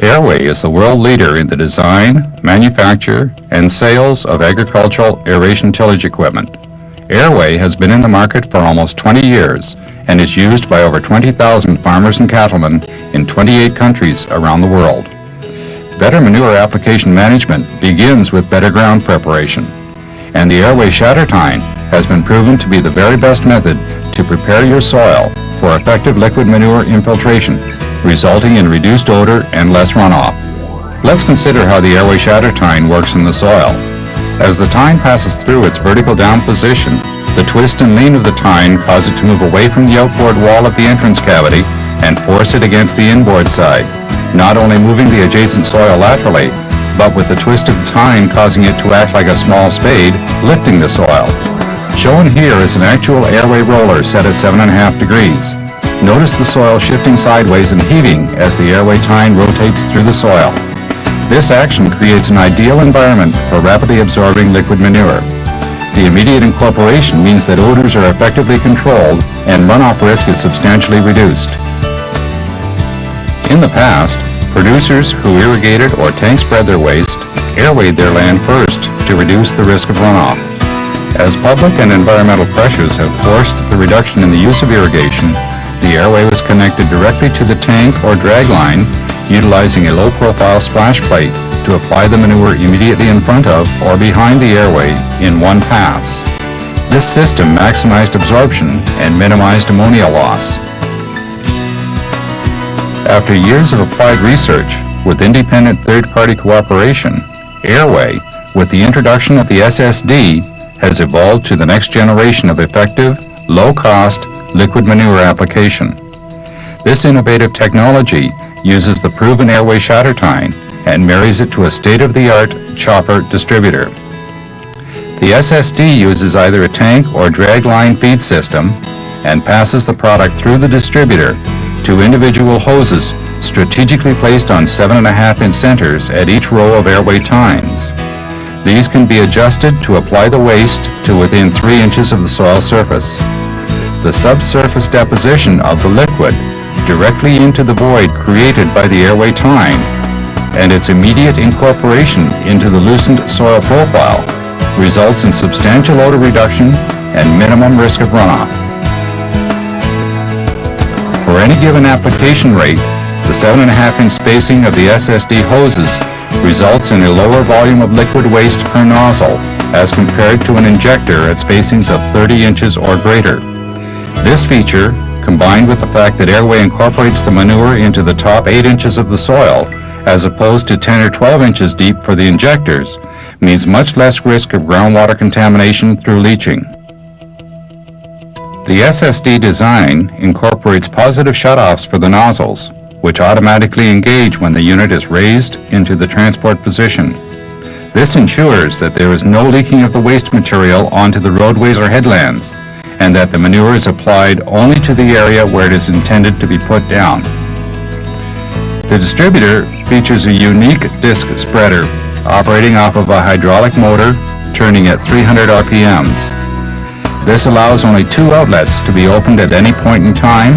AerWay is the world leader in the design, manufacture, and sales of agricultural aeration tillage equipment. AerWay has been in the market for almost 20 years and is used by over 20,000 farmers and cattlemen in 28 countries around the world. Better manure application management begins with better ground preparation, and the AerWay shatter tine has been proven to be the very best method to prepare your soil for effective liquid manure infiltration, resulting in reduced odor and less runoff. Let's consider how the AerWay shatter tine works in the soil. As the tine passes through its vertical down position, the twist and lean of the tine cause it to move away from the outboard wall of the entrance cavity and force it against the inboard side, not only moving the adjacent soil laterally, but with the twist of the tine causing it to act like a small spade, lifting the soil. Shown here is an actual AerWay roller set at 7.5 degrees. Notice the soil shifting sideways and heaving as the AerWay tine rotates through the soil. This action creates an ideal environment for rapidly absorbing liquid manure. The immediate incorporation means that odors are effectively controlled and runoff risk is substantially reduced. In the past, producers who irrigated or tank spread their waste airwayed their land first to reduce the risk of runoff. As public and environmental pressures have forced the reduction in the use of irrigation, the AerWay was connected directly to the tank or drag line, utilizing a low-profile splash plate to apply the manure immediately in front of or behind the AerWay in one pass. This system maximized absorption and minimized ammonia loss. After years of applied research with independent third-party cooperation, AerWay, with the introduction of the SSD, has evolved to the next generation of effective, low-cost liquid manure application. This innovative technology uses the proven AerWay shatter tine and marries it to a state-of-the-art chopper distributor. The SSD uses either a tank or drag line feed system and passes the product through the distributor to individual hoses strategically placed on 7.5-inch centers at each row of AerWay tines. These can be adjusted to apply the waste to within 3 inches of the soil surface. The subsurface deposition of the liquid directly into the void created by the AerWay tine and its immediate incorporation into the loosened soil profile results in substantial odor reduction and minimum risk of runoff. For any given application rate, the 7.5-inch spacing of the SSD hoses results in a lower volume of liquid waste per nozzle as compared to an injector at spacings of 30 inches or greater. This feature, combined with the fact that AerWay incorporates the manure into the top 8 inches of the soil, as opposed to 10 or 12 inches deep for the injectors, means much less risk of groundwater contamination through leaching. The SSD design incorporates positive shutoffs for the nozzles, which automatically engage when the unit is raised into the transport position. This ensures that there is no leaking of the waste material onto the roadways or headlands, and that the manure is applied only to the area where it is intended to be put down. The distributor features a unique disc spreader operating off of a hydraulic motor turning at 300 RPMs. This allows only 2 outlets to be opened at any point in time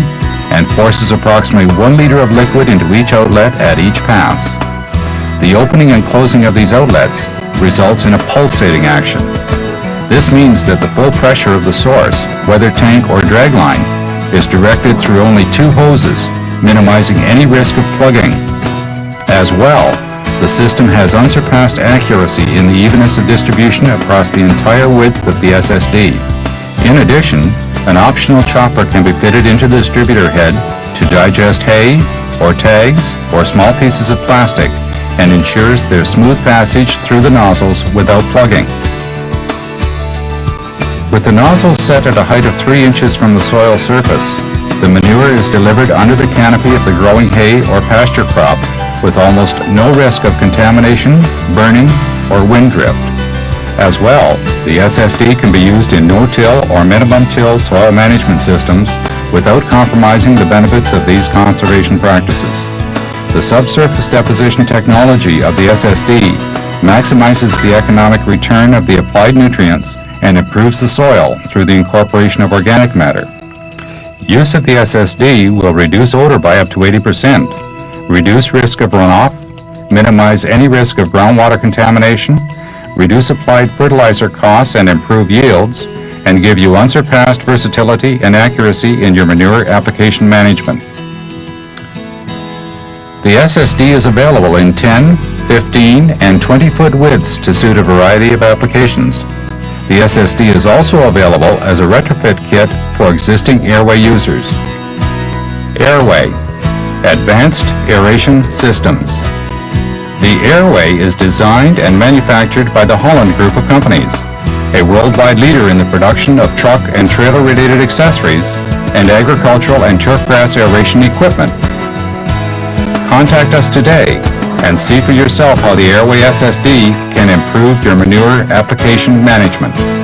and forces approximately 1 liter of liquid into each outlet at each pass. The opening and closing of these outlets results in a pulsating action. This means that the full pressure of the source, whether tank or drag line, is directed through only 2 hoses, minimizing any risk of plugging. As well, the system has unsurpassed accuracy in the evenness of distribution across the entire width of the SSD. In addition, an optional chopper can be fitted into the distributor head to digest hay, or tags, or small pieces of plastic, and ensures their smooth passage through the nozzles without plugging. With the nozzles set at a height of 3 inches from the soil surface, the manure is delivered under the canopy of the growing hay or pasture crop with almost no risk of contamination, burning, or wind drift. As well, the SSD can be used in no-till or minimum-till soil management systems without compromising the benefits of these conservation practices. The subsurface deposition technology of the SSD maximizes the economic return of the applied nutrients and improves the soil through the incorporation of organic matter. Use of the SSD will reduce odor by up to 80%, reduce risk of runoff, minimize any risk of groundwater contamination, reduce applied fertilizer costs and improve yields, and give you unsurpassed versatility and accuracy in your manure application management. The SSD is available in 10, 15, and 20-foot widths to suit a variety of applications. The SSD is also available as a retrofit kit for existing AerWay users. AerWay, Advanced Aeration Systems. The AerWay is designed and manufactured by the Holland Group of companies, a worldwide leader in the production of truck and trailer-related accessories and agricultural and turfgrass aeration equipment. Contact us today and see for yourself how the AerWay SSD can improve your manure application management.